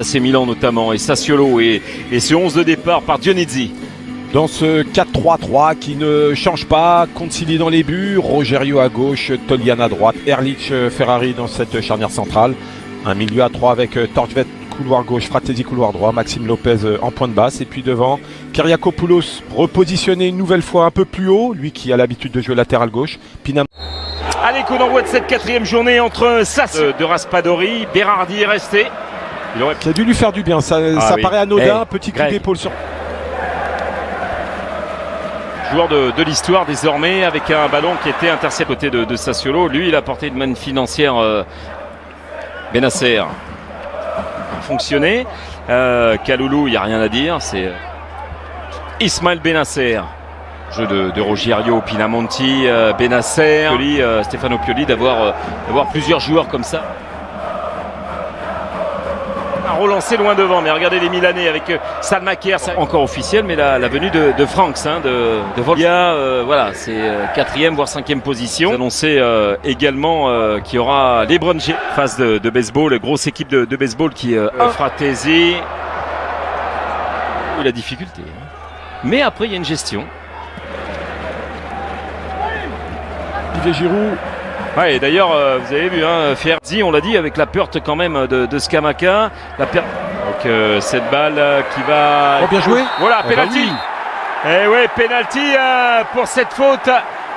AC Milan notamment, et Sassuolo et ce 11 de départ par Dionisi. Dans ce 4-3-3 qui ne change pas, Concili dans les buts, Rogerio à gauche, Tolian à droite, Erlich, Ferrari dans cette charnière centrale. Un milieu à 3 avec Torgvet couloir gauche, Fratesi couloir droit, Maxime Lopez en pointe basse. Et puis devant, Kyriakopoulos repositionné une nouvelle fois un peu plus haut, lui qui a l'habitude de jouer latéral gauche. Pinam. Allez, coup d'envoi de cette 4e journée entre Sass de Raspadori. Berardi est resté. Ça a dû lui faire du bien, ça oui. paraît anodin, petit coup d'épaule sur... Joueur de l'histoire désormais, avec un ballon qui était intercepté côté de Sassuolo. Lui, il a porté une manne financière. Bennacer a fonctionné. Kaloulou, il n'y a rien à dire. C'est Ismaël Bennacer. Jeu de Rogerio, Pinamonti, Bennacer, Stefano Pioli, d'avoir plusieurs joueurs comme ça. Relancé loin devant, mais regardez les Milanais avec Salmaker, encore officiel, mais la venue de Franks, de Volga, voilà, c'est 4e voire 5e position. Annoncé également qu'il y aura LeBron James, phase de baseball, grosse équipe de baseball qui Fratesi. La difficulté, hein. Mais après il y a une gestion. Olivier Giroud. Ouais, et d'ailleurs, vous avez vu, hein, Fierzi, on l'a dit, avec la perte quand même de Scamacca. Donc cette balle qui va... Oh, bien joué. Voilà, penalty. Et ouais, penalty pour cette faute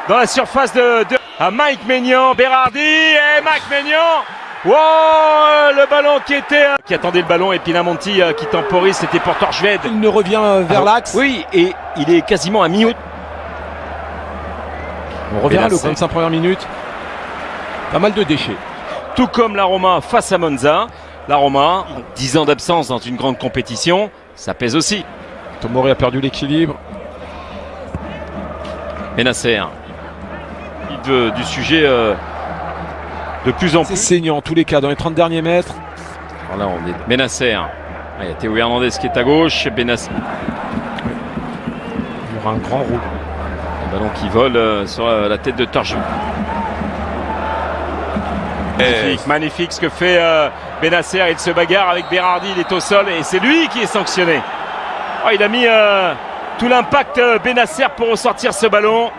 dans la surface de Mike Maignan. Berardi et Mike Maignan. Wow, le ballon qui attendait le ballon, et Pinamonti qui temporise, c'était pour Torgvet. Il ne revient vers l'axe. Oui, et il est quasiment à mi-haut. On revient à l'eau, 25 premières minutes. Pas mal de déchets. Tout comme la Roma face à Monza. La Roma, 10 ans d'absence dans une grande compétition, ça pèse aussi. Tomori a perdu l'équilibre. Bennacer. Du sujet de plus en C'est plus. saignant en tous les cas dans les 30 derniers mètres. Alors là, on est Bennacer. Il y a Théo Hernandez qui est à gauche. Bennacer. Il y aura un grand roux. Un ballon qui vole sur la tête de Torgvet. Magnifique ce que fait Bennacer. Il se bagarre avec Berardi, il est au sol et c'est lui qui est sanctionné. Oh, il a mis tout l'impact Bennacer pour ressortir ce ballon.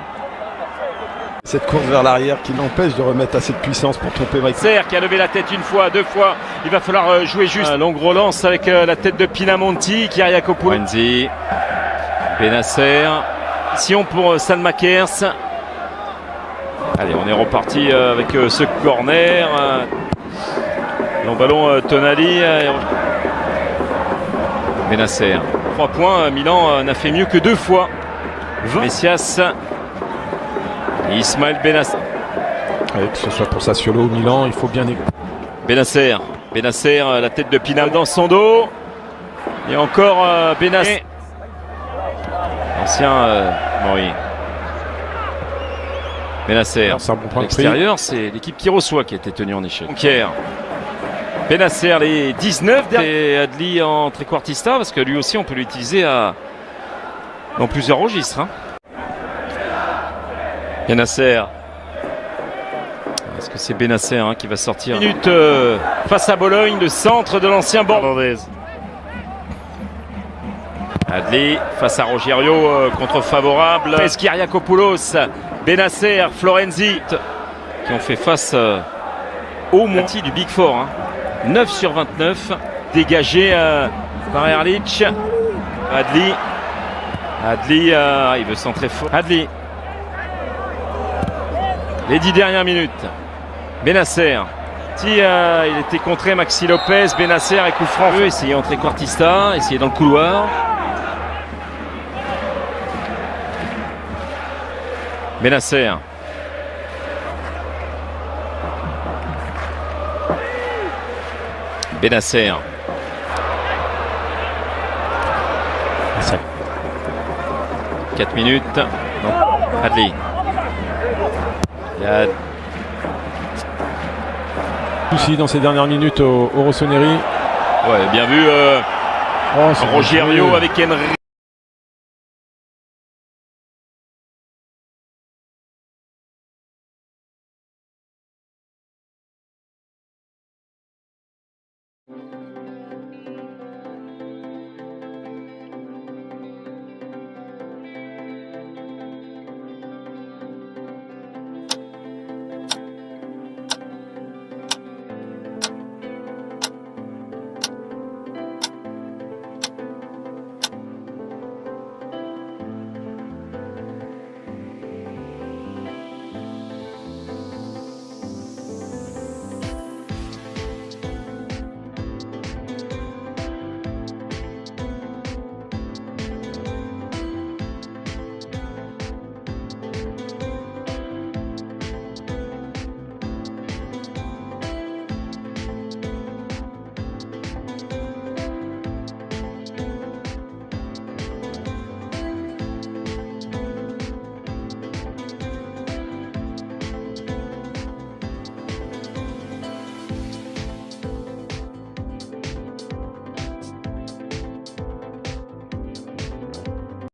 Cette course vers l'arrière qui l'empêche de remettre assez de puissance pour tromper Mike. Bennacer qui a levé la tête une fois, deux fois. Il va falloir jouer juste. Longue relance avec la tête de Pinamonti, Kyriakopoulos. Bennacer. Sion pour Salmakers. Allez, on est reparti avec ce corner. Long ballon Tonali. Bennacer. 3 points. Milan n'a fait mieux que 2 fois. Messias. Et Ismaël Bennacer. Que ce soit pour Sassuolo ou Milan, il faut bien négocier. Bennacer. Bennacer, la tête de Pinam dans son dos. Et encore Bennacer. Ancien Mori. Bennacer. C'est un bon point de l'extérieur, c'est l'équipe qui reçoit qui a été tenue en échec. Jonquière. Bennacer, les 19 et Adli en trequartista, parce que lui aussi on peut l'utiliser dans plusieurs registres. Hein. Bennacer. Est-ce que c'est Bennacer qui va sortir? Minute face à Bologne, le centre de l'ancien Bordeaux. Adli face à Rogerio, contre favorable. Kyriakopoulos, Bennacer, Florenzi, qui ont fait face au moins du Big Four. 9 sur 29, dégagé par Erlich. Adli. Adli, il veut centrer fort. Adli. Les 10 dernières minutes. Bennacer. Il était contré Maxi Lopez. Bennacer et coup franc. Essayer entrer Quartista, essayer dans le couloir. Bennacer. Bennacer. 4 minutes. Adli. Il y a souci dans ces dernières minutes au Rossoneri. Ouais, bien vu. Rogerio avec Henry.